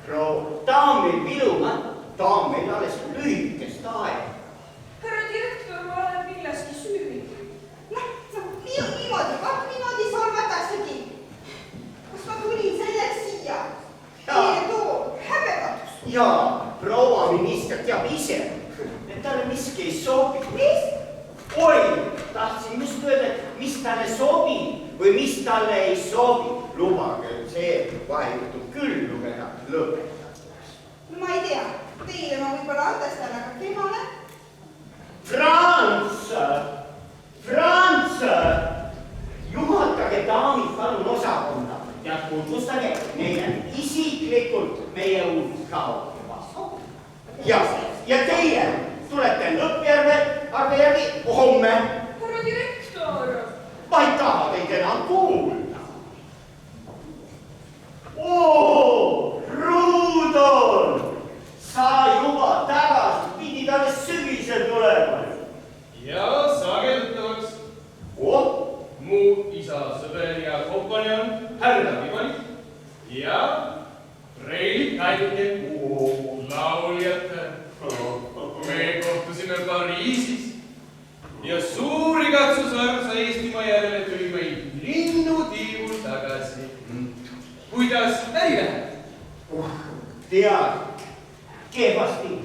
proua, ta on meil vilumatu, ta on meil alles lühikest aega. Härra direktor, ma olen milleski süüdi. Niimoodi solvataksegi. Kas ma tulin selleks siia? Teie too häbematus. Jaa, proua minister teab ise, et talle miski ei sobi. Mis? Oi, tahtsin just öelda, et mis talle sobib või mis talle ei sobi. Lubage see vahejutu küll lugeda lõpetatuks. Ma ei tea, teile ma võib-olla andestan, aga temale? Franz! Juhatage daamid palun osakonda ja tutvustage neile isiklikult meie uut kaogi vastu. Ja teie tulete Lõppjärve arve järgi homme. Härra direktor! Ma ei taha teid enam kuulda. Rudolf! Sa juba tagasi pidid alles sügisel tulema. Ja saage tuttavaks. Mu isa sõber ja kompanjon härra Vivanik ja Reili Kaidke lauljate. Me kohtusime Pariisis ja suur igatsusarv sai Eestimaa järele tuli meid linnutiivul tagasi. Kuidas äri läheb? Tead, kehvasti.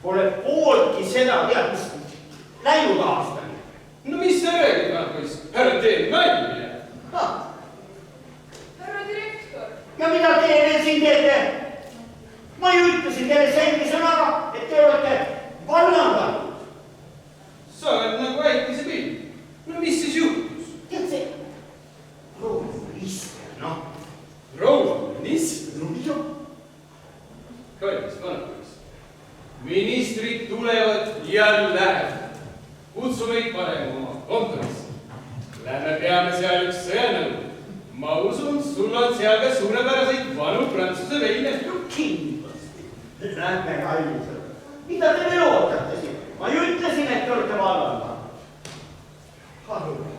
Pole pooltki seda teadmist läinud aastani. No mis sa räägid, Markus? Härra teeb nalja. Härra direktor! Ja mida teie veel siin teete? Ma ju ütlesin teile selge sõnaga, et te olete vallandatud. Sa oled nagu väikese pill. No mis siis juhtus? Tead see? Proua minister, noh. Proua minister? No mida? Kallis Markus. Ministrid tulevad ja lähevad. Kutsu meid parem oma kontorisse. Lähme peame seal üks sõjanõu. Ma usun, sul on seal ka suurepäraseid vanu prantsuse veine. Kindlasti. Lähme kallised. Mida te veel ootate siin? Ma ju ütlesin, et te olete vallandanud. Palun.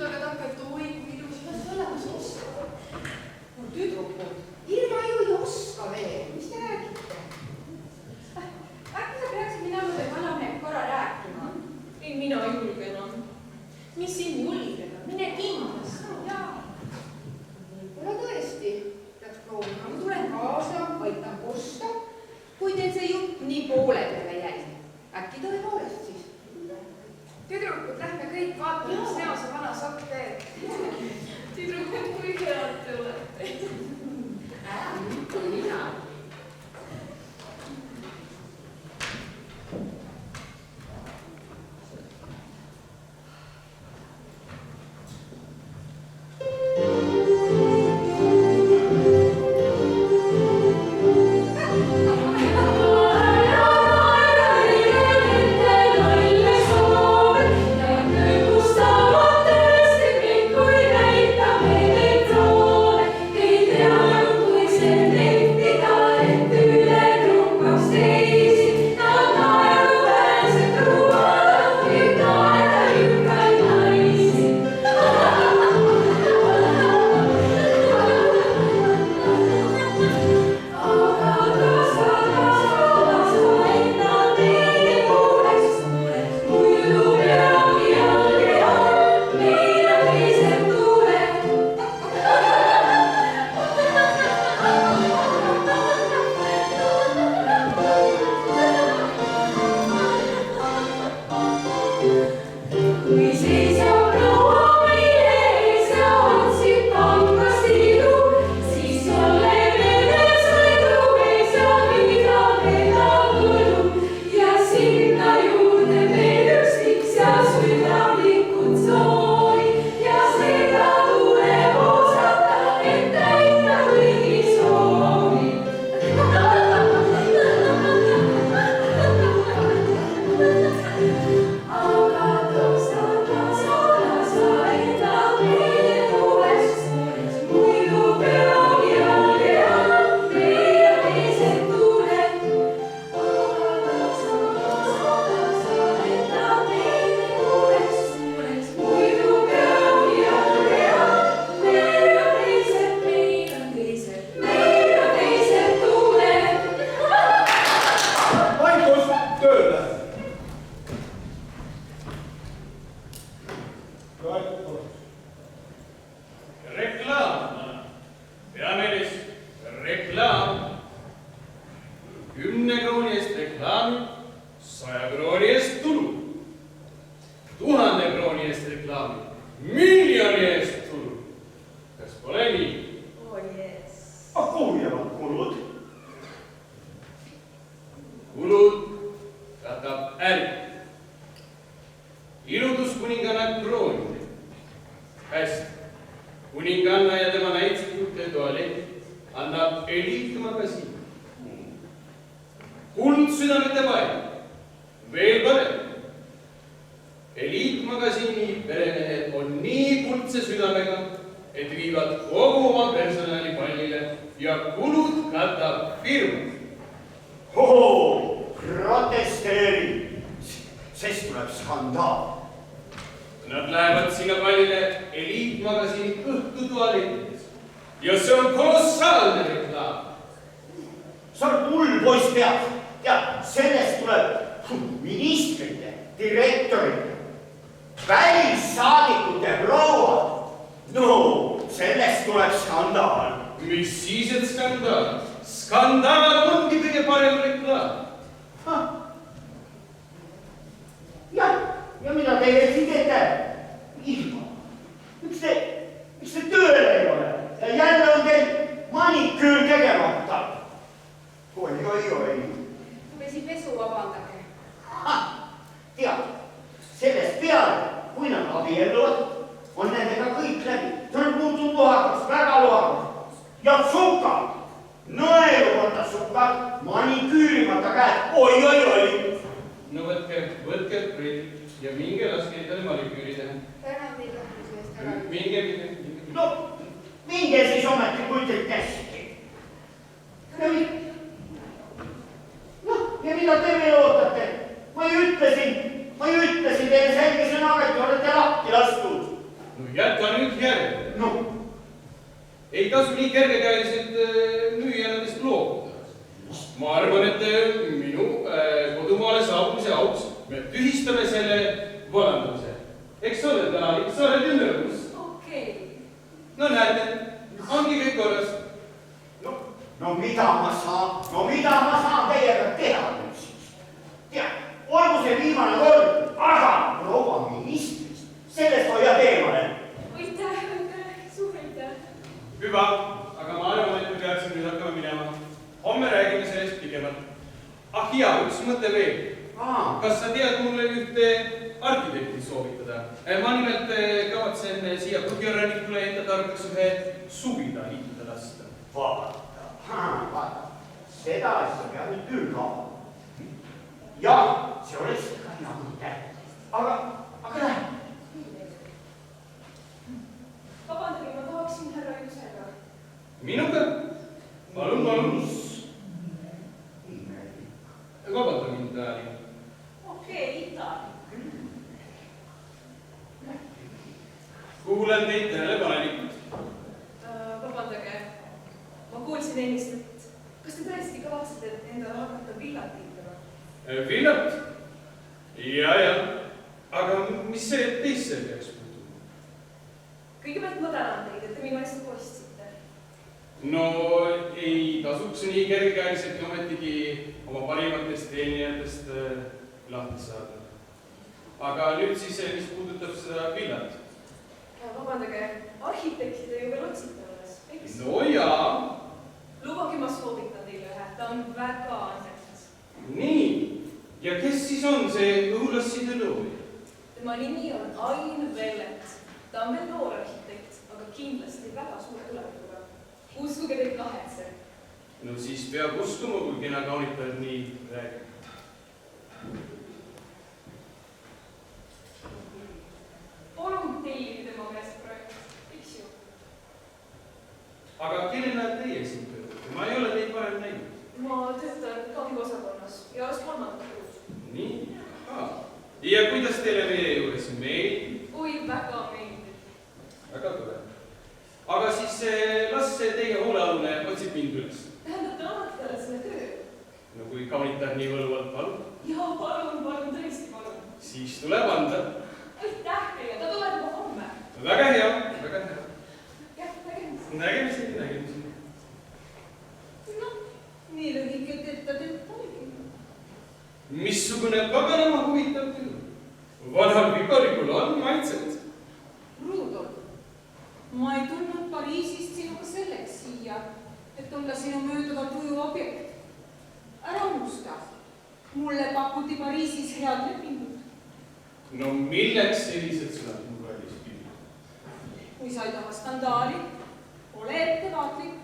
aga takkalt, oi, kui ilus. Las olla, kas oskab. No tüdrukud, ilma ju ei oska veel. Mis te räägite? Äkki sa peaksid minema või vanamehe korra rääkima? Ei, mina julgen on. Mis siin julgeda? Mine kindlasti. Jaa. Võib-olla tõesti peaks proovima. Ma tulen kaasa, aitan kosta. Kui teil see jutt nii poole peale jäi, äkki tõepoolest siis? Tüdrukud, lähme kõik vaatame, mis näo see vana sokk teeb. Tüdrukud, kui head te olete. Mitte mina. jäta nüüd järele. No. Ei tasu nii kergekäeliselt müüjanadest loobuda. Ma arvan, et minu kodumaale saabumise auks me tühistame selle valandamise. Eks ole, Tanalik, sa oled ju nõus. Okei. No näete, ongi kõik korras. No mida ma saan teiega teha nüüd siis? Tead, olgu see viimane kord, aga proua ministrist, sellest hoiad eemale. Aitäh, suur aitäh. Hüva, aga ma arvan, et me peaksime nüüd hakkama minema. Homme räägime sellest pikemalt. Ah ja, üks mõte veel. Kas sa tead mulle ühte arhitekti soovitada? Ma nimelt kavatsen siia Põhjarannikule enda tarbeks ühe suvila liituda lasta. Vaata, seda asja peab nüüd küll kaua. Jah, see oleks ka hea mõte. Aga lähe. Vabandage, ma tahaksin härra Jusega. Minuga? Palun. Vabanda mind, Taali. Okei, Taali. Kuulen teid tähelepanelikult. Vabandage, ma kuulsin ennist, et kas te tõesti kavatsete endale hakata villat liitama? Villat? Ja. Aga mis see teisse peaks puutuma? Kõigepealt ma tänan teid, et te minu eest kostsite. No ei tasuks nii kergekäeliselt ometigi oma parimatest teenijatest lahti saada. Aga nüüd siis, mis puudutab seda villat. Vabandage, arhitektide ju veel otsite alles, eks? No jaa. Lubage, ma soovitan teile ühe, ta on väga andekas. Nii, ja kes siis on see õhulasside looja? Tema nimi on Ain Vellet. Ta on veel noor arhitekt, aga kindlasti väga suure tulevikuga. Uskuge teid kahetse. No siis peab uskuma, kui kena kaunitajad nii räägib. Palun tellida tema käest projekt, eks ju? Aga kellena teie siin töötate? Ma ei ole teid varem näinud. Ma töötan kangiosakonnas ja alles 3. kuus. Nii? Ja kuidas teile meie juures meeldib? Oi, väga meeldib. Väga tore. Aga siis las see teie hoolealune otsib mind üles. Tähendab, te annate talle selle töö? No kui kaunitajad nii võluvalt palun. Jaa, palun, tõesti palun. Siis tuleb anda. Aitäh teile, ta tuleb juba homme. Väga hea, väga hea. Jah, Nägemiseni. Noh, nii lühike tööta oligi. Missugune paganama huvitav töö. Vanal vikarikul on maitset. Rudolf, ma ei tulnud Pariisist sinuga selleks siia, et olla sinu mööduva tuju objekt. Ära unusta, mulle pakuti Pariisis head lepingut. No milleks sellised sõnad mul kallis küll? Kui sa ei taha skandaali, ole ettevaatlik.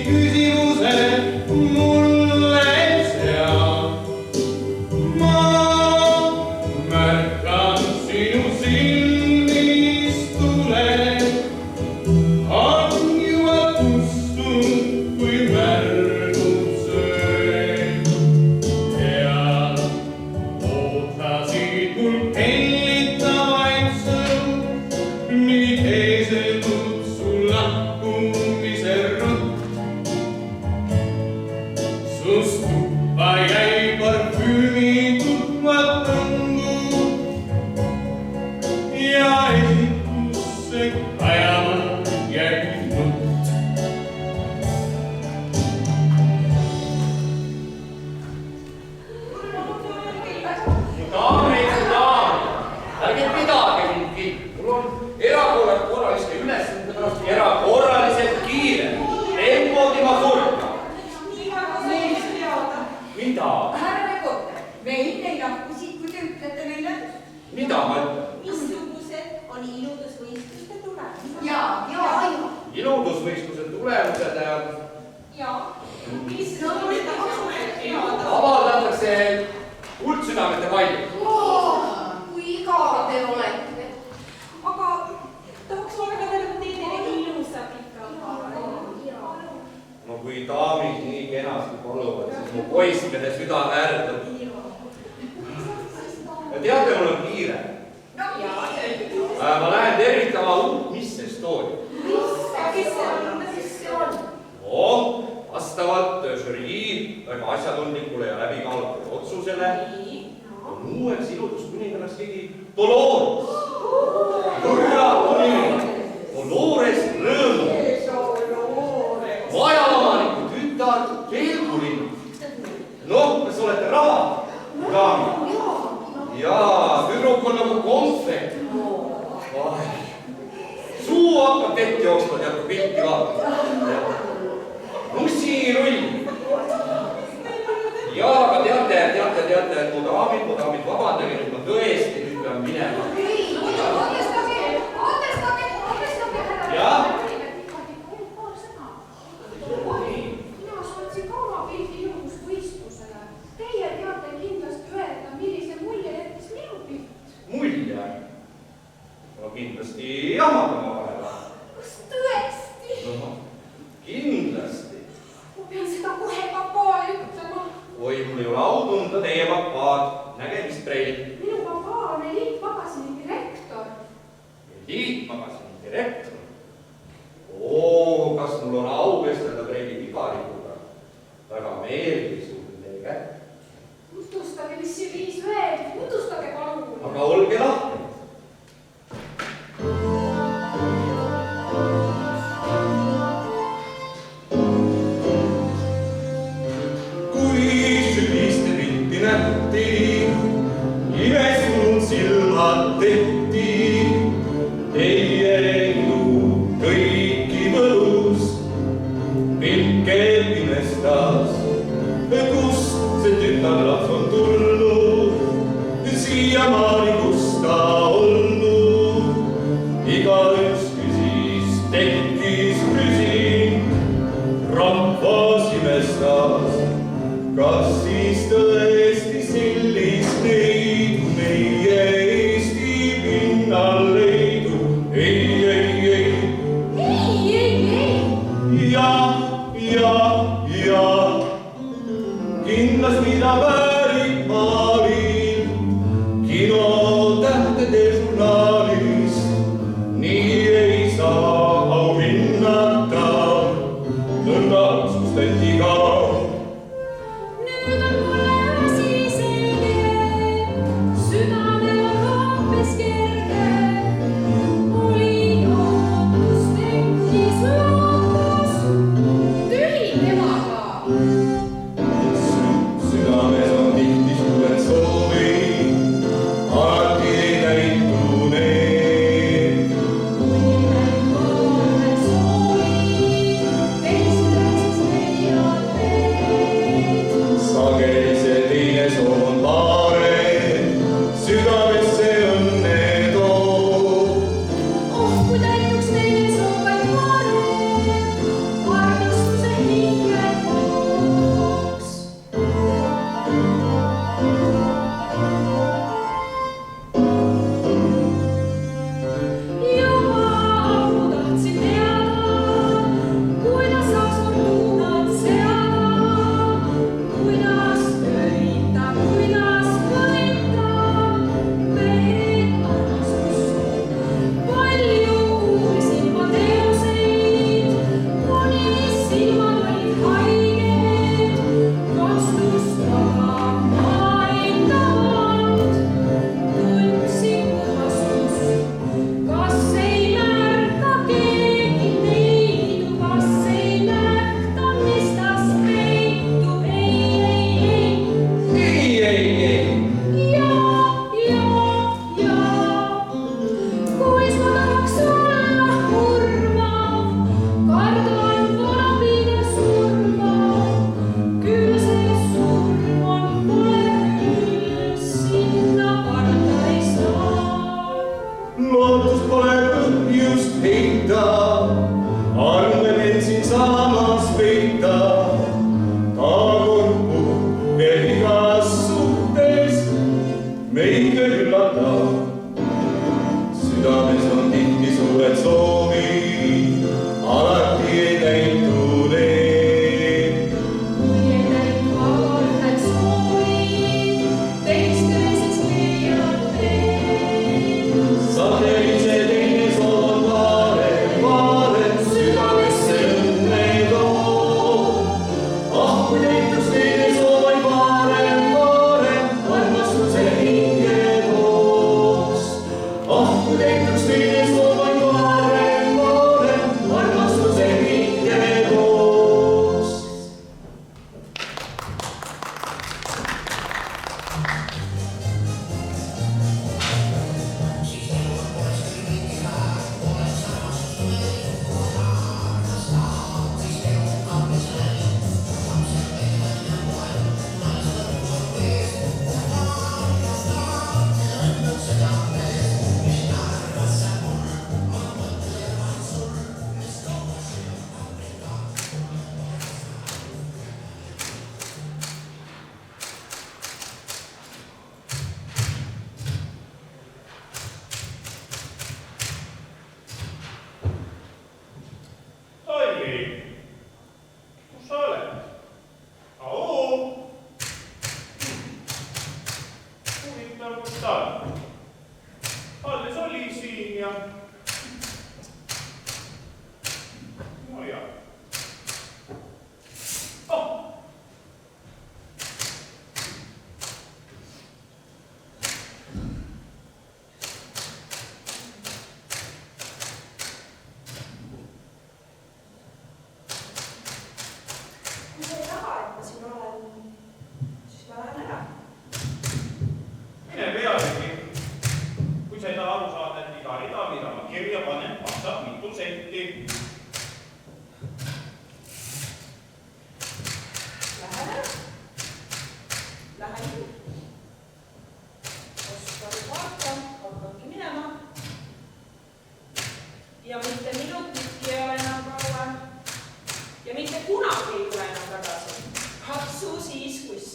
Küsimused tulemused jaa. avaldatakse kuldsüdamete palju. Kui igav te olete. Aga tahaks ma väga tänu teile ilusa pika No kui daamid nii kenasti paluvad, siis mu poissmehe süda värdub. Ja teate, mul on kiire. Ma lähen tervitama uut Miss Estonia. Kes see on? Vastavalt žürii väga asjatundlikule ja läbikaalutud otsusele on uueks ilutuskuningannaks keegi Dolores. Lõrratu nimi. Dolores Rõõmu. Majaomaniku tütar Pelgulinn. Noh, kas olete raha? Daami. Jaa, tüdruk on nagu konfekt. Suu hakkab vett jooksma, tead pilti vaatama. Nussirull. Jaa, aga teate, mu daamid, vabandage, nüüd ma tõesti nüüd pean minema. Andestage, härra. Jah? Paar sõna. Mina saatsin ka oma pildi ilmusvõistlusele. Teie teate kindlasti öelda, millise mulje jättis minu pilt. Mulje? No kindlasti jamadama vahel. Kas tõesti? No, kindlasti. Ma pean seda kohe papaale ütlema. Oi, mul ei ole au tunda teie papaad. Nägemist, Preil. Minu papa on eliitmagasini direktor. Eliitmagasini direktor? Kas mul on au vestelda Preili Pigarikuga? Väga meeldis suhtel teie kätt. Jutustage, mis see viis veel. Jutustage palun. Aga olge lahti. Imestunud silmad tehti, teie elu kõiki võlus. Pilke pimestas, kust see tütarlaps on tulnud, siiamaani kus ta olnud. Igaüks küsis, tekkis küsin, rahvas imestas, kas siis tõesti sellist neidu meie Eesti pinnal leidu? Ei. Ja, kindlasti ta väärib maalil, kinotähtede žurnaalist. Nii ei saa auhinnata, nõnda otsustati ka. Nüüd on mulle asi selge, südame on hoopis kerge. Oli ootus, tekkis lootus, tühi temaga. Südames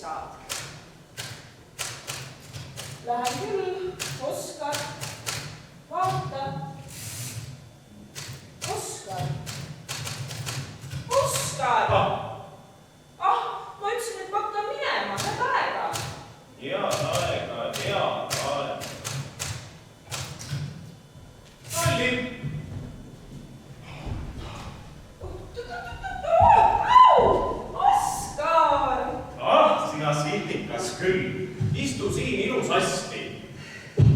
saad. Lähen küll, Oskar, vaata. Oskar. Oskar! Ah, ma ütlesin, et ma hakkan minema, head aega. Head aega, head aega. Kalli! Oskar! Sina sildikas küll. Istu siin ilusasti.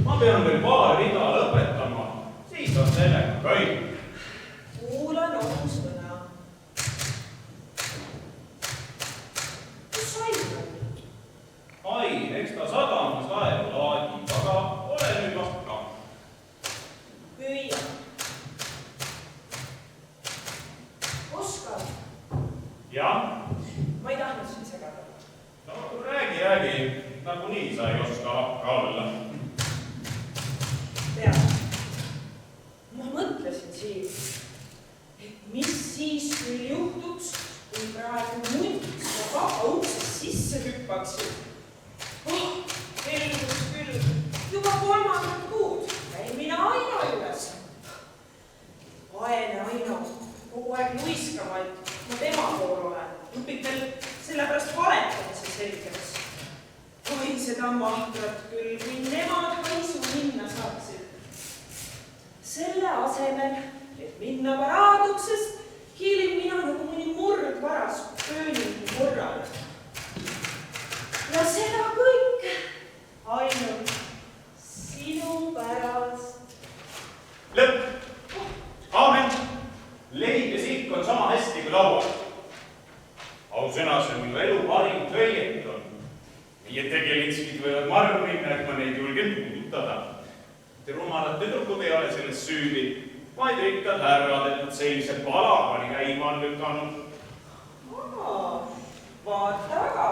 Ma pean veel paar rida lõpetama. Siis on sellega kõik. Kuulan ohusõna. Kus Ain on? Ain, eks ta sadamas laevu laadib, aga ole nüüd vast ka. Hüüa. Oskar, Jah? ma ei tahtnud sind segada. No räägi. Nagunii sa ei oska hakka olla. Tead, ma mõtlesin siin, et mis siis küll juhtuks, kui praegu munts ja papa uksest sisse hüppaksid. Helgus küll, juba 3. kuud käin mina Aino juures. Vaene Aino, kogu aeg luiskamaid, ma tema pool olen. Õpib veel sellepärast valetamise selgeks. Oi, seda mahtrat küll, kui nemad haisu minna saaksid. Selle asemel, et minna paraaduksest, hiilin mina nagu mõni murdvaras pööningu korral. Ja seda kõik ainult sinu pärast. Lõpp. Aamen. Leib ja sikk on sama hästi kui laual. Ausõna, see on minu elu parim töieton. Meie tegelitskid võivad marru minna, et ma neid julgen puudutada. Te rumalad tüdrukud ei ole selles süüdi, vaid rikkad härrad, et nad sellise palagani käima on lükanud. Vaata aga,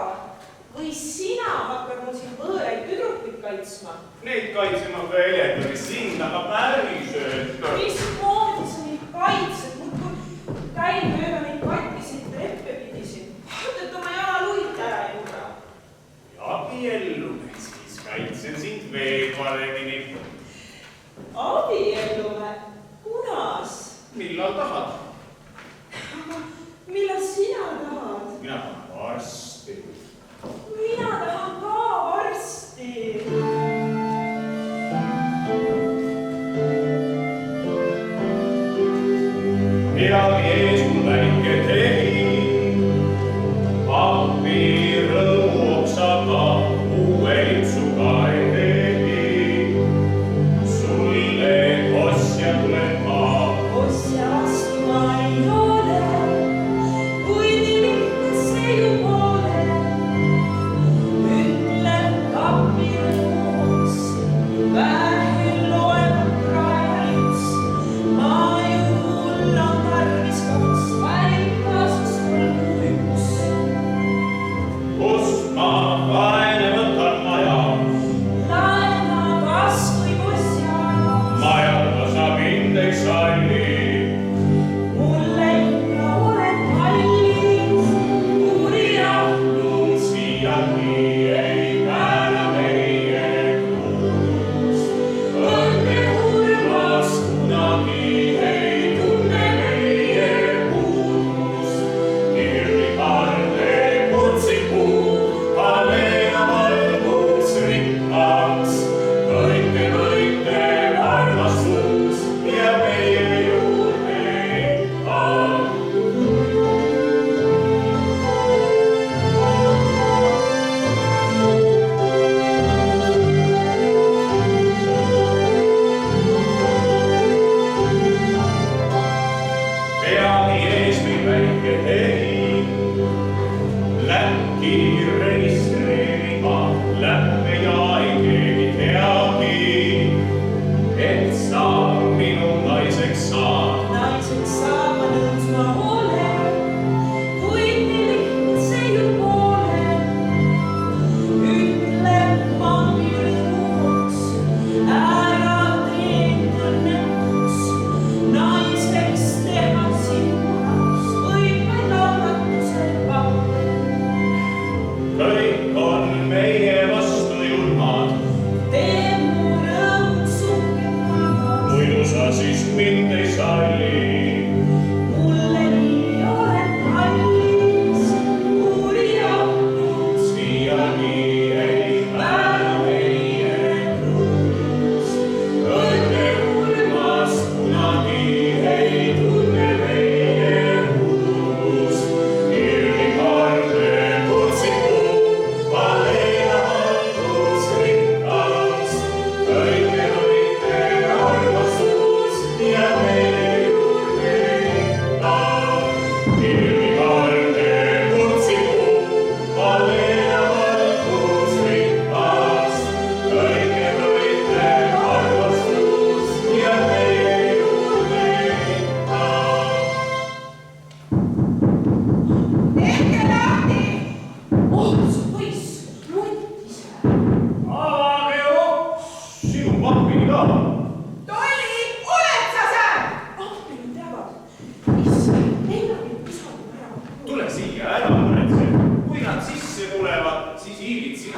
või sina hakkad mul siin võõraid tüdrukuid kaitsma? Neid kaitsema ka Eletori sind, aga päriselt. Mismoodi sa neid kaitsed? Muudkui käin mööda neid katkiseid treppe pidisin. Mõtled oma jalaluid ära ei murra. Abiellume, siis kaitsen sind veel paremini. Abiellume? Kunas? Millal tahad? Millal sina tahad? Mina tahan varsti. Mina tahan ka varsti. Midagi ees mul väike tegin, appi rõuoksaga uue lipsuga ei tegi. Sulle osja tulen ma. Osja vastu ma ei ole, kuid nii lihtne see ju pole.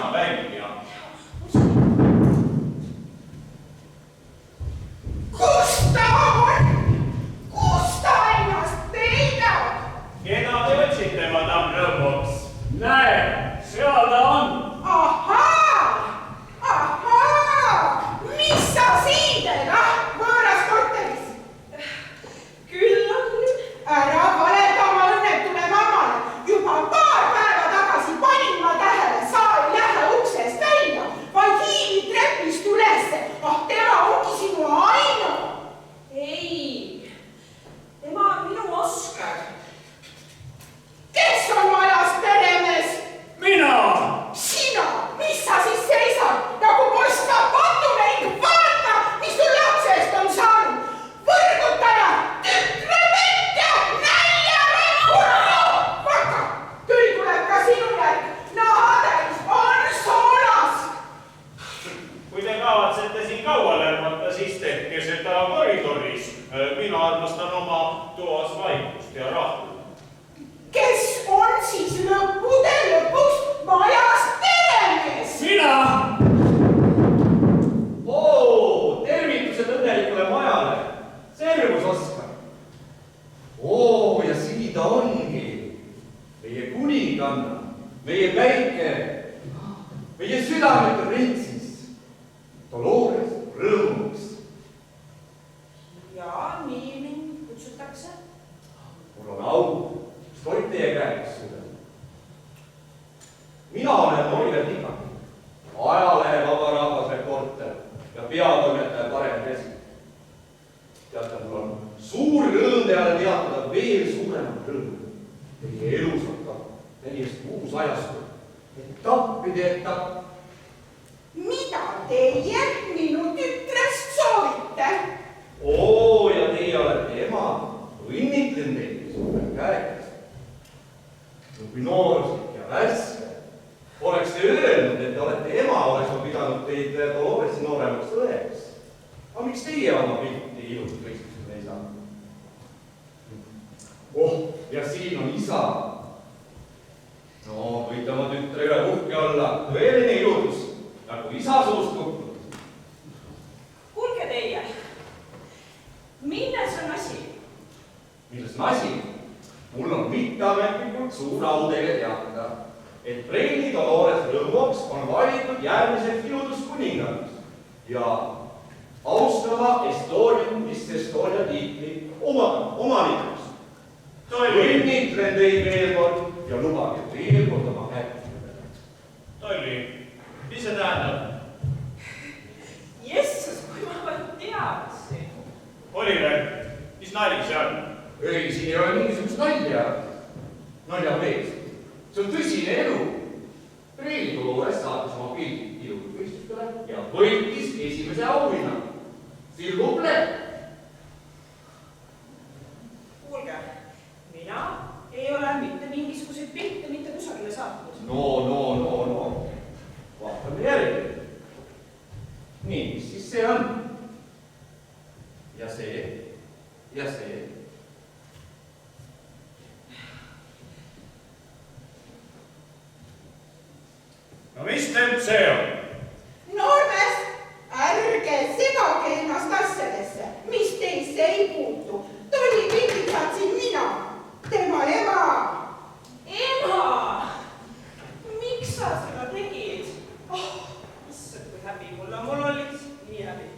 üsna välja. Kus ta on? Kus ta ennast peidab? Keda te otsite, madam Rõõmuks? näe, seal ta on. Ahaa! Ahaa! Mis sa siin teed, võõras korteris? Küll on nüüd. Ära valeta oma õnnetule mammale. Juba paar päeva tagasi panin ma tähele, sa ei lähe uksest välja, vaid hiilid trepist ülesse. Tema ongi sinu ainu. Ei, tema on minu Oskar. Kes on majas peremees? mina. Sina, mis sa siis seisad nagu posta patuneid? Vaata, mis sul lapsest on saanud. Võrgutaja, tütrepetja, näljarätt, hullu! Vaka, tuli tuleb ka sinu järg. Nahatäis on soolas. Kui te kavatsete siin kaua lärmata, siis tehke seda koridoris. Mina armastan oma toas vaikust ja rahul. Kes on siis lõppude lõpuks majas peremees? mina. oo, tervitused õnnelikule majale. Servus, Oskar. oo, ja siin ta ongi. Meie kuninganna, meie päike, meie südamete printsess, Dolores Rõõmuks. Ja nii mind kutsutakse. mul on au, mis tohib teie käes süda. mina olen Oliver Tikak, ajalehe Vaba Rahvas reporter ja peatoimetaja Parem Presi. teate, mul on suur rõõm teile teatada veel suuremat rõõmu. Teie elus hakkab täiesti uus ajastu, etappide etapp. Mida teie minu tütrest soovite? oo, ja teie olete ema, õnnitlen teid suure käekest. kui nooruslik ja värske oleks te öelnud, et te olete ema, oleks ma pidanud teid Doloresi nooremaks õeks. aga miks teie oma pilti ilusat võistlusel ei saa? oh, ja siin on isa. no võite oma tütre üle uhke olla, tõeline iludus, nagu isa suust kukkunud. Kuulge teie, milles on asi? milles on asi? mul on mitteametlikult suur au teile teatada, et Preili Dolores Rõõmuks on valitud järgmiseks iluduskuningannaks ja austava Estonian Miss Estonia tiitli omanikuks. õnnitlen teid veel kord ja lubage veel kord oma kätt. Tolli, mis see tähendab? Jessus, kui ma vaid teadsin. Oliver, mis nali see on? ei, siin ei ole mingisugust nalja mees. see on tõsine elu. Preili Dolores saatis oma pildi iluvõistlustele ja võitis esimese auhinna. Silvuple. Kuulge, mina ei ole mitte mingisuguseid pilte mitte kusagile saatnud. No. vaatame järgi. nii, mis siis see on? ja see. no mis temp see on? noormees, ärge segage ennast asjadesse, mis teisse ei puutu. tollipildid saatsin mina, tema ema. Ema, miks sa seda tegid? Oh, issand, kui häbi mul on, mul on lihtsalt nii häbi.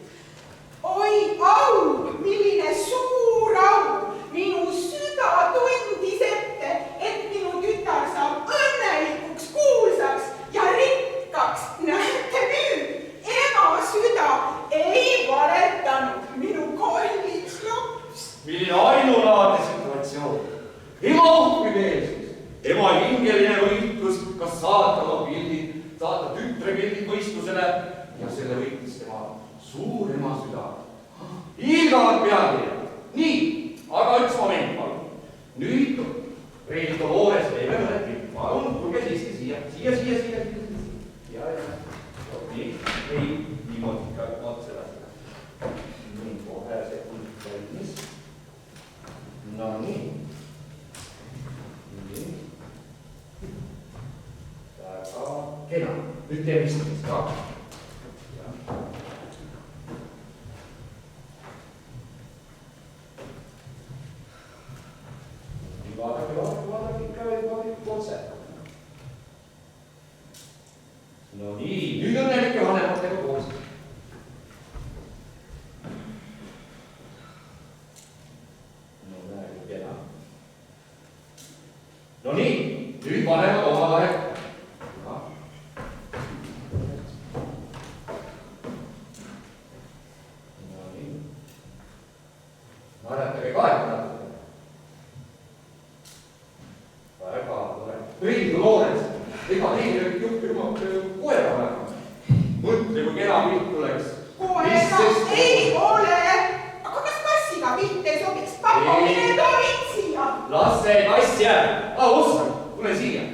oi au, milline suur au. minu süda tundis ette, et minu tütar saab õnnelikuks, kuulsaks ja rikkaks. näete nüüd, ema süda ei valetanud, minu kallis laps. milline ainulaadne situatsioon. ema uhkemeelsus, ema hingeline võitlus, kas saata oma pildid, saata tütre pildid võistlusele ja selle võitles tema suur ema süda. hiilgavad pealkirjad. nii, aga üks moment, palun. nüüd Preili Dolores teeb ühe pildi. palun, tulge siiski siia. ja. nii, ei, niimoodi ka otse läbi. nii, kohe sekund valmis. no nii. väga kena. nüüd tee vistamist ka. Vaadake ikka otse. No nii, nüüd õnnelike vanematega koos. No näe, kena. No nii, nüüd vanemad omavahel. No nii. Naeratage kaetada. Väga tore. Õigu noored, ega neil juhti oma koera olema. Mõtle, kui kena pilt tuleks. Koera ei ole. Aga kas kassiga pilt ei sobiks? Papu, mine toorid siia. Las see kass jääb. Oskar, tule siia.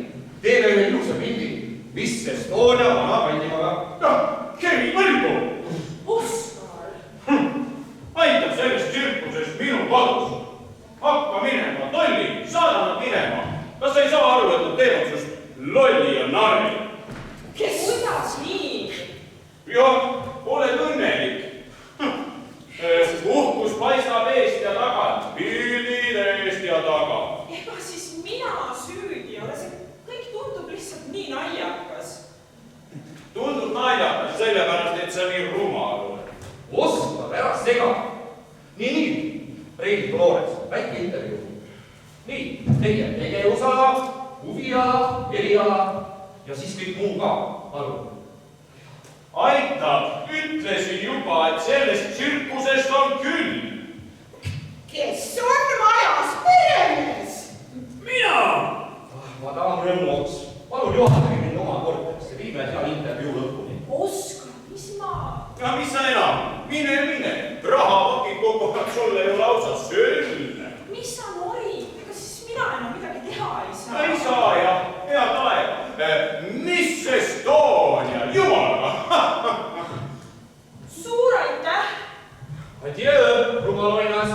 Teeme ühe ilusa pildi. Mis Estonia vana kandimaga. Noh, Keri Mõlgu. Oskar. Aitab sellest tsirkusest minu kodus. Hakka minema, tolli, saada nad minema. Kas sa ei saa aru, et nad teevad sust lolli ja narri? Kuidas nii? Jah, oled õnnelik. Uhkus paistab eest ja tagant, pildid eest ja taga. Ega siis mina süüdi ei ole, see kõik tundub lihtsalt nii naljakas. Tundub naljakas sellepärast, et sa nii rumal oled. Oskar, ära sega. Nii, Reili Flores, väike intervjuu. Nii, teie tegevusala, huviala, eriala ja siis kõik muu ka, palun. Aitab, ütlesin juba, et sellest tsirkusest on küll. Kes on majas peremees? Mina! Madam Rõmmoks, palun juhatage mind oma korterisse, viime hea intervjuu lõpuni. Oskar, mis ma? Ja mis sa enam? Mine. Rahapakid koguvad sulle ju lausa söölle. Mis sa norid? Ega siis mina enam midagi teha ei saa. Ei saa jah, head aega. Mis Estonia, jumalaga. Suur aitäh! Adjõu, rumaloinas.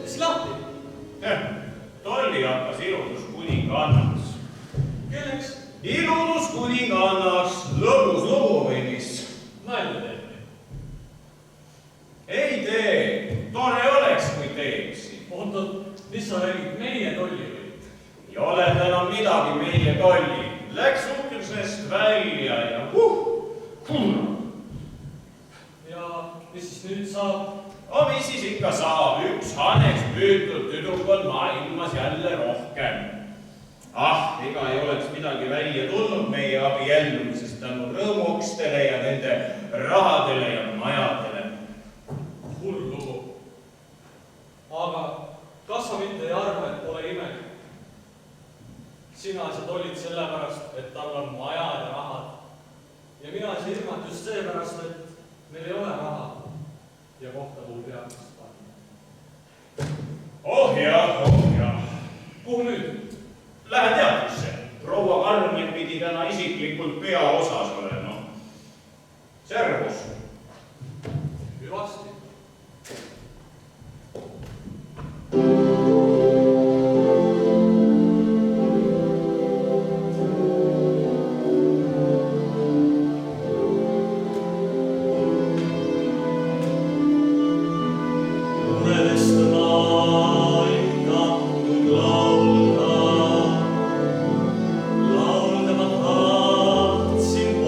Mis lahti? Tolli hakkas iluduskuningannaks. Kelleks? Iluduskuningannaks, lõbus lugu või mis? Nalja teeb. Ei tee, tore oleks, kui teeksin. Oota, mis sa räägid meie tolli või? Ei ole enam midagi meie tolli. Läks ukesest välja ja Ja mis siis nüüd saab? Mis siis ikka saab, üks haneks püütud tüdruk on maailmas jälle rohkem. Ega ei oleks midagi välja tulnud meie abiellumisest tänu rõõmuokstele ja nende rahadele ja majadele. Hull lugu. Aga kas sa mind ei arva, et pole imelik? Sina asjad olid sellepärast, et tal on maja ja rahad. Ja mina asja ilmad just seepärast, et meil ei ole raha. Ja kohta kuhu teadmist panna. Oh jah. Kuhu nüüd? Lähen teatrisse. Proua Karmen pidi täna isiklikult peaosas olema. Servus. Hüvasti. Laulda ma tahtsin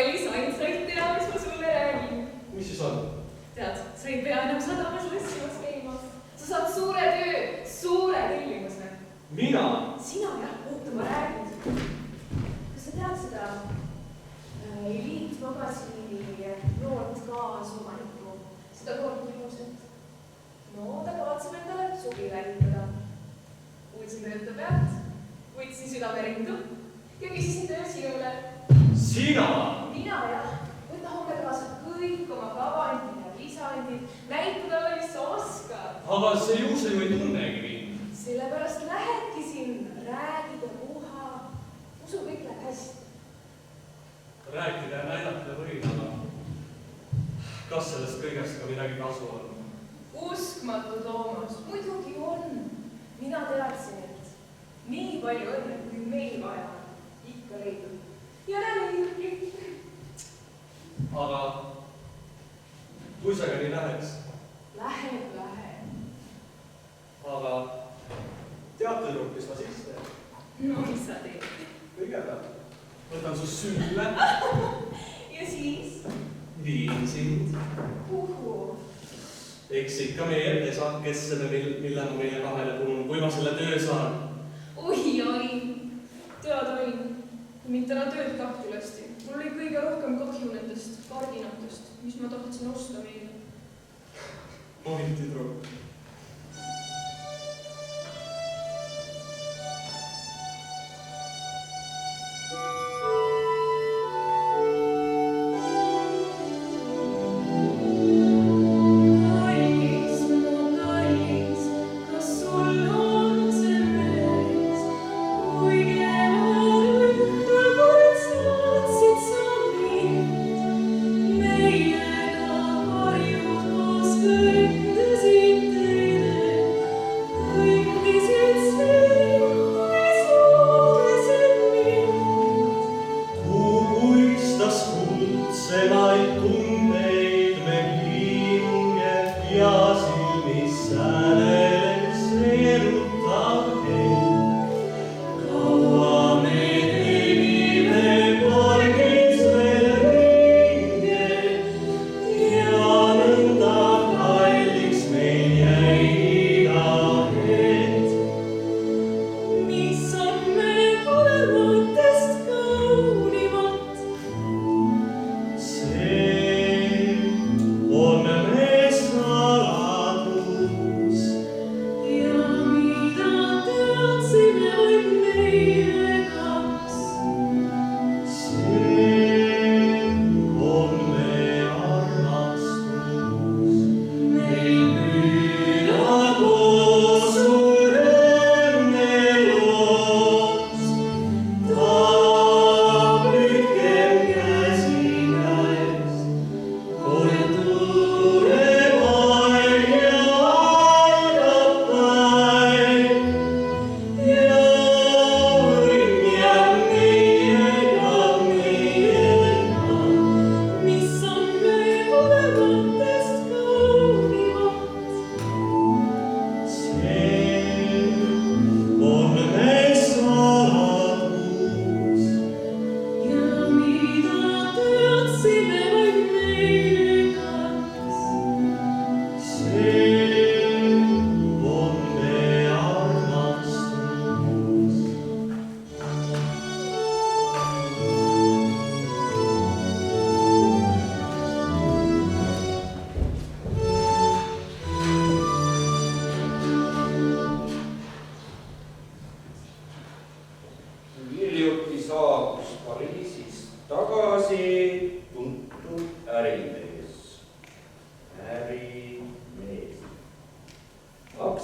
Kallis, ainult sa ei tea, mis ma sulle räägin. Mis siis on? Tead, sa ei pea enam sadamas lõssimas käima. Sa saad suure töö, suure tellimuse. Mina? Sina jah, oota, ma räägin. Kas sa tead seda Eliitmagasini noort kaasomanikku, seda noort ilusat? No, ta kavatseb endale suvi välitada. Kuulsin tööta pealt, võtsin südamerindu ja küsisin töö sinule. Sina? Mina jah, võta homme kaasa kõik oma kavandid ja lisandid, näita talle, mis sa oskad. Aga see Juuse ju ei tunnegi mind. Sellepärast lähedki sinna, räägid ja puha. Usu, kõik läheb hästi. Rääkida ja näidata võin, aga kas sellest kõigest ka midagi kasu on? Uskmatu, Toomas, muidugi on. Mina teadsin, et nii palju õnne, kui meil vaja on, ikka leidub. Ja leidubki. Aga kui sa ka nii läheks? Läheb. Aga teatrurukk, mis ma siis teen? No, mis sa teed? Kõigepealt võtan su sülle. Ja siis? Viin sind. Kuhu? Eks ikka meie esakesse, mille ma meile kahele tulun, kui ma selle töö saan. Oi, tead olin. Mind täna tööd lahti lasti. Mul oli kõige rohkem kahju nendest kardinatest, mis ma tahtsin osta meile. Ohiti trukk.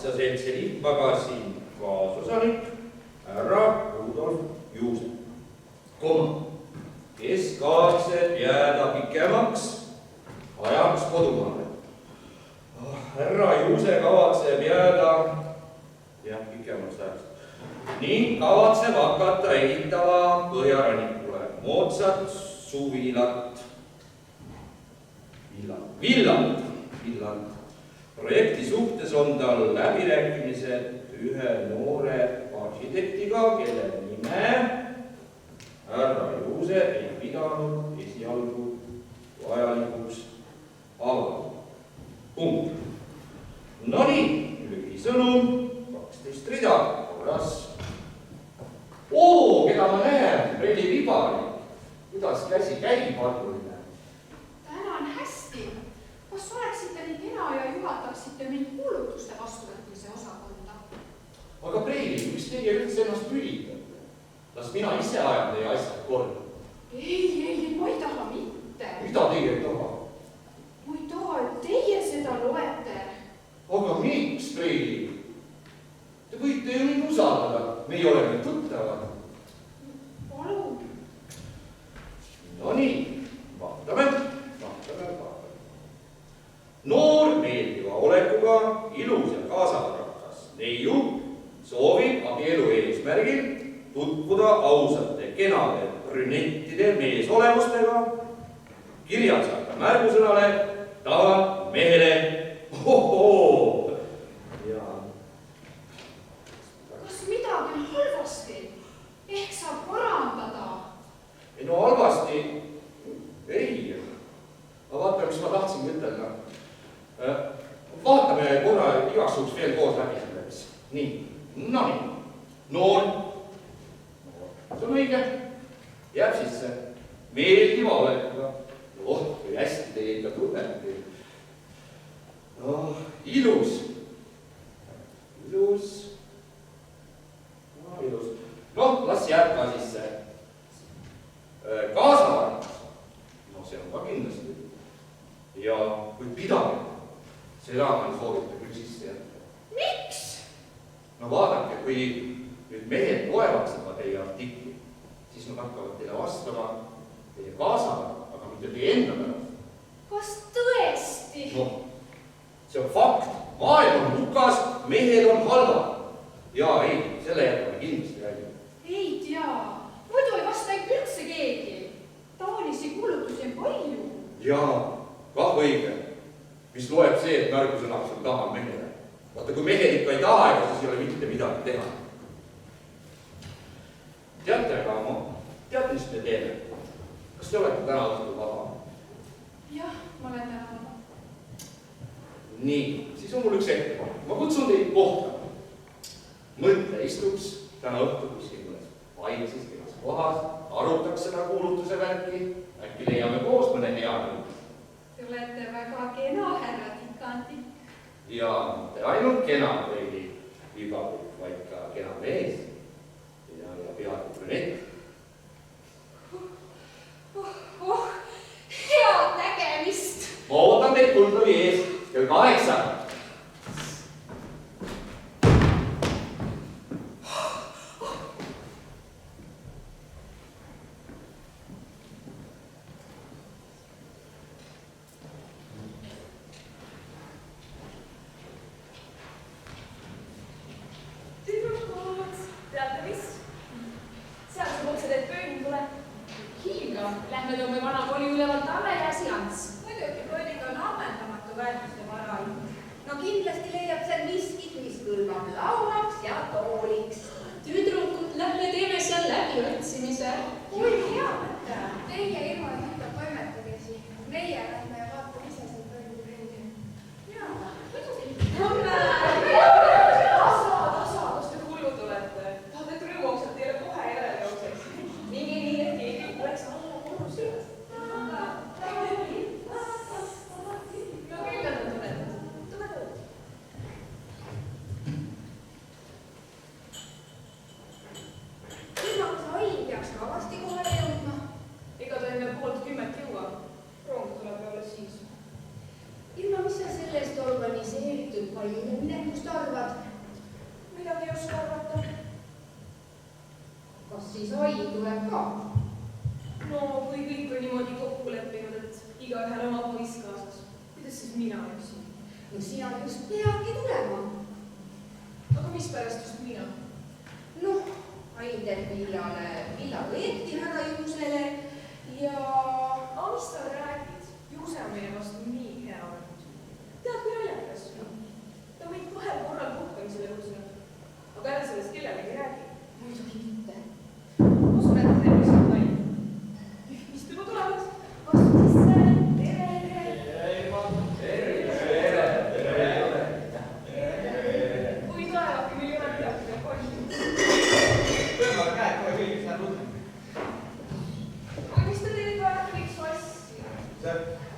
aktsiaseltsi Eliitmagasin kaasosanik härra Rudolf Juuse, kes kavatseb jääda pikemaks ajaks kodumaale. Härra Juuse kavatseb jääda pikemaks ajaks ning kavatseb hakata ehitama Põhjarannikule moodsat suvilat, villat. Projekti suhtes on tal läbirääkimised ühe noore arhitektiga, kelle nime härra Juuse ei pidanud esialgu vajalikuks avaldada. Punkt. Nonii, lühisõnum, 12 rida, korras. Oo, keda ma näen, Reli Vibari. Kuidas käsi käib, Arvuline? Tänan hästi. Kas oleksite nii kena ja juhataksite mind kuulutuste vastuvõtmise osakonda? Aga Preili, miks teie üldse ennast üritate? Las mina ise ajan teie asjad korda. Ei, ma ei taha mitte. Mida teie ei taha? Ma ei taha, et teie seda loete. Aga miks, Preili? Te võite ju mind usaldada, meie oleme tuttavad. Palun. Nonii, vaatame. Noor meeldiva olekuga, ilus ja kaasavarakas neiu soovib abielu eesmärgil tutvuda ausate, kenade brünettide meesolemustega. Kirja saab ka märgusõnale, tahan mehele. Ohoo! Kas midagi on halvasti? Ehk saab parandada? Ei no halvasti ei. Aga vaatame, mis ma tahtsin ütelda. Vaatame korra igaks juhuks veel koos läbi selleks. Nii, nonii. Noor. See on õige. Jääb sisse. Meeldiva olekuga. Oh, kui hästi teie ikka tunnete. Ilus. Ilus. Ilus. Noh, las jääb ka sisse. Kaasavarakas. No see on ka kindlasti. Ja kui pidage, seda ma ei soovita küll sisse jätta. Miks? No vaadake, kui nüüd mehed loevad seda teie artikli, siis nad hakkavad teile vastama teie kaasavaraga, aga mitte teie enda pärast. Kas tõesti? Noh, see on fakt. Maailm on hukas, mehed on halvad. Jaa, ei, selle jätame kindlasti välja. Ei tea. Muidu ei vasta ikka üldse keegi. Taolisi kuulutusi on palju. Jaa, kah õige. Mis loeb see, et märgusõnaks on tahan mehele. Vaata, kui mehed ikka ei taha, ega siis ei ole mitte midagi teha. Teate, aga ma teate, mis me teeme? Kas te olete täna õhtul vaba? Jah, ma olen täna vaba. Nii, siis on mul üks ettepanek. Ma kutsun teid kohtama. Mõtle istuks täna õhtul kuskil mõnes vaikses kenas kohas, arutaks seda kuulutuse värki, äkki leiame koos mõne hea nõu. Te olete väga kena, härra Tikandik. Ja mitte ainult kena veidi vibabik, vaid ka kena mees ja peaaegu brünett. Head nägemist! Ma ootan teid Kuldõvi ees kell 8. Teate mis? Seal see mõtlesid, et pööni tule. Hiiga, lähme toome vana kooli ülevalt alla ja seanss. Muidugi kooliga on ammendamatu väärtuste vara. No kindlasti leiab seal miskit, mis kõlbab lauaks ja tooliks. Tüdrukud, lähme teeme seal läbiotsimise. Oi, hea mõte. Teie ilma hinda toimetage siin. Meie lähme ja vaatame ise seal pööni prendi. Jaa, muidugi. Tasa, kas te hullud olete? Tahad, et rõõmoksad teile kohe järele jookseks? Mingi nii, et keegi oleks alla korrusel. No küll on tunnetud. Tule koos. Ilma kui ai peaks ravasti kohale jõudma. Ega ta enne 9:30 jõuab. Rong tuleb alles siis. Ilma, mis sa sellest organiseeritud valile minekust arvad? Midagi ei oska arvata. Kas siis ai tuleb ka? No, kui kõik on niimoodi kokku leppinud, et igaühel oma poiss kaasas, kuidas siis mina eksin? No sina just peadki tulema. Aga mispärast just mina? Noh, ai teeb villaprojekti härra Juusele ja... Aga mis sa räägid? Juuse on meie vastu nii hea olnud. Tead, kui naljakas? Ta võid 2 korral puhkamisele kutsunud. Aga ära sellest kellelegi räägi. Muidugi mitte. Usun, et teil lihtsalt nalja.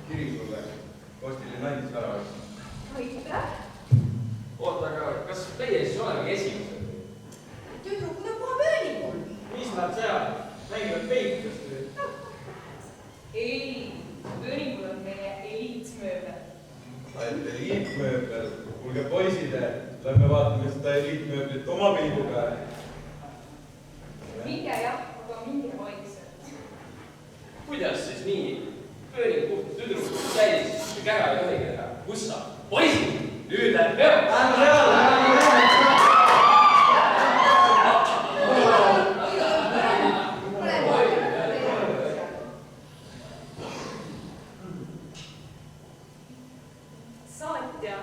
kirikule postiline andis väravaks. aitäh. oota, aga kas meie siis olemegi esimesed? tüdrukud on kohe pööningul. mis nad seal mängivad peitust või? ei, pööningul on meie eliitmööbel. ainult eliitmööbel. kuulge poisid, lähme vaatame seda eliitmööblit oma pilguga. minge jah, aga minge vaikselt. kuidas siis nii? pööring puhtalt tüdrukud säilis, kära ei tohi teha. kus sa? poisid, nüüd läheb peale. saatja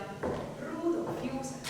Rudolf Juusep.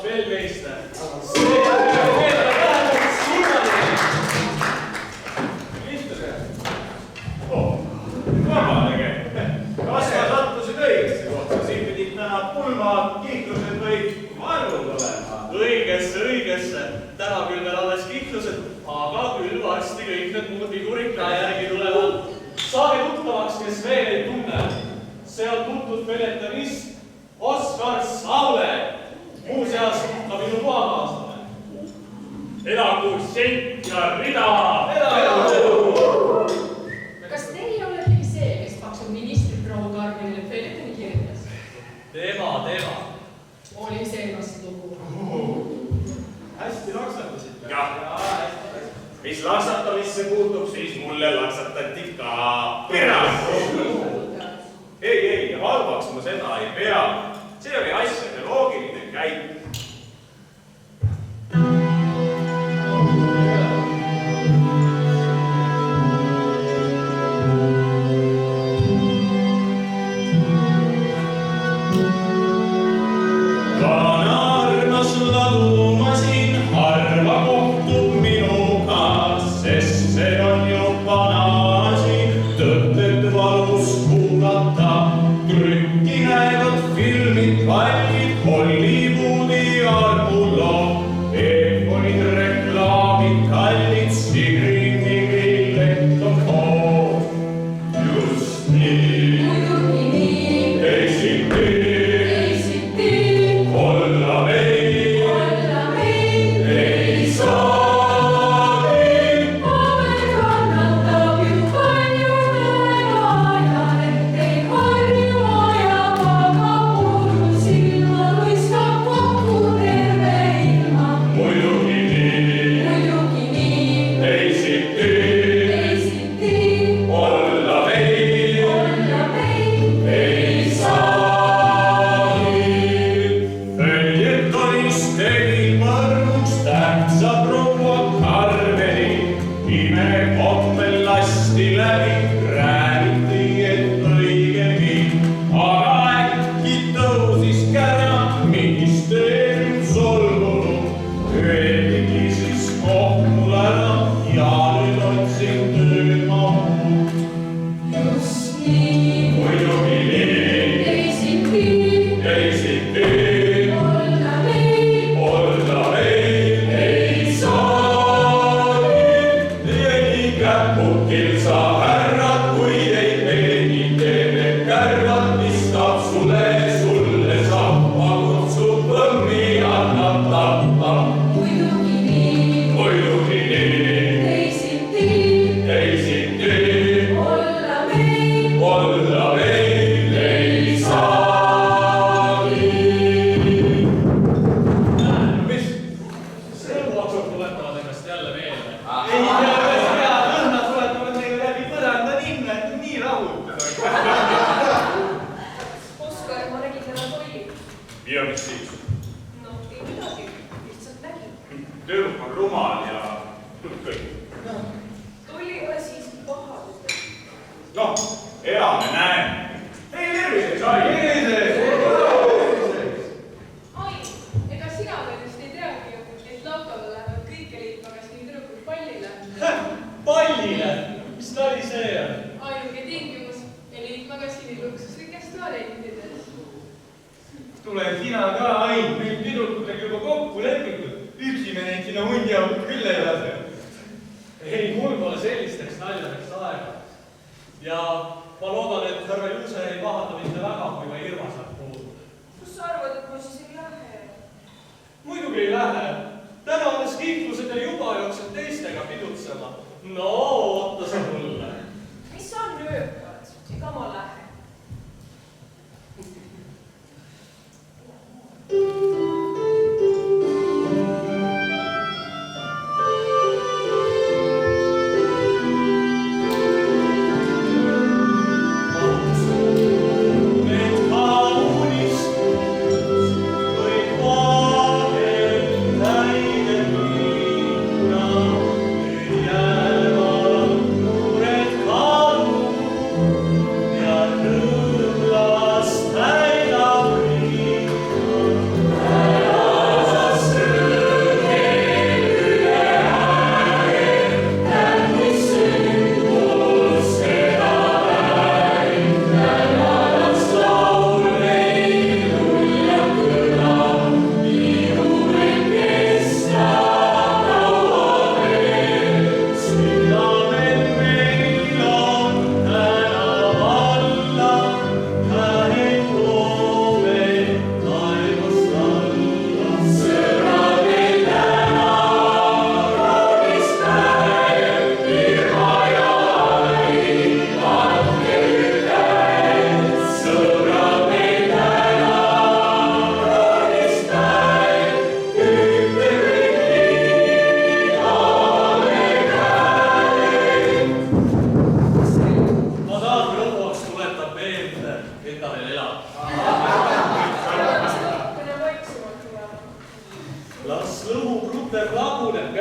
kapellmeister. See on vähemalt silmaline. Lihtne. Vabanege. Kas sa sattusid õigesse kohta? Siin pidid täna pulma kihtlused või varrud olema. Õigesse. Täna küll veel alles kihtlused, aga küll varsti kõik need muud vigurid ka järgi tulevad. Saage tuttavaks, kes veel ei tunne. See on tuntud pelletanist Oskar Saule, muuseas ka minu loakaaslane. Elagu sent ja rida! Kas teie oletegi see, kes paksub ministri proua Karmenile pelletani kirjutas? Tema. Oli see ennast lugu. Hästi laksatasid. Jah. Mis laksatamisse puutub, siis mulle laksatati ka piras. Ei, halvaks ma seda ei pea. See oli asjade loogiline käik. Ja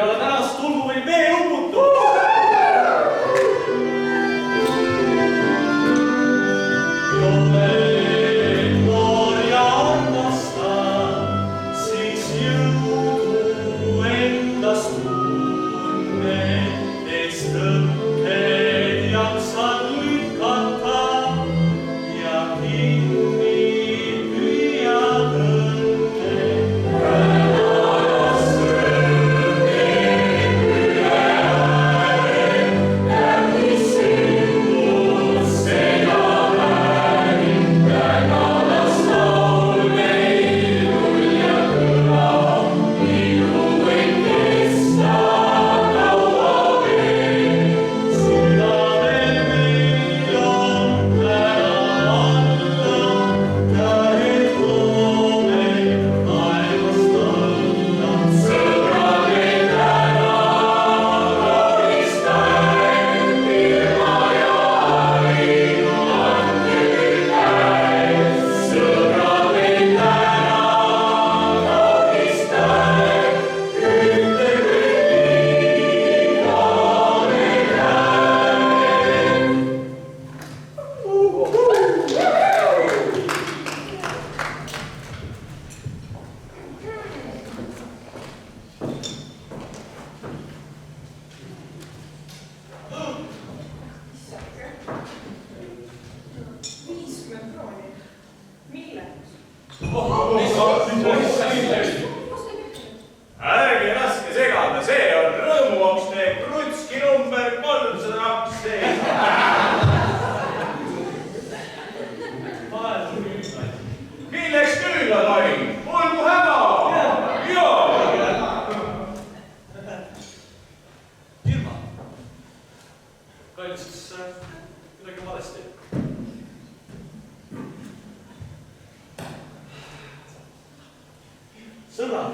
peale tänast tulgu võib vee uputud. Ärge laske segada, see on rõõmuokste krutski number 312. Milleks külla tohin? Olgu häma! Irma, kallis, kas midagi valesti? Sõbrad,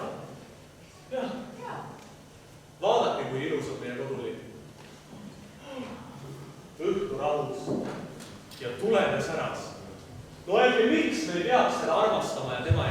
jah, vaadake, kui ilus on meie kodulind. Õhtu rahus ja tuledes äras. No öelge, miks me ei peaks teda armastama ja tema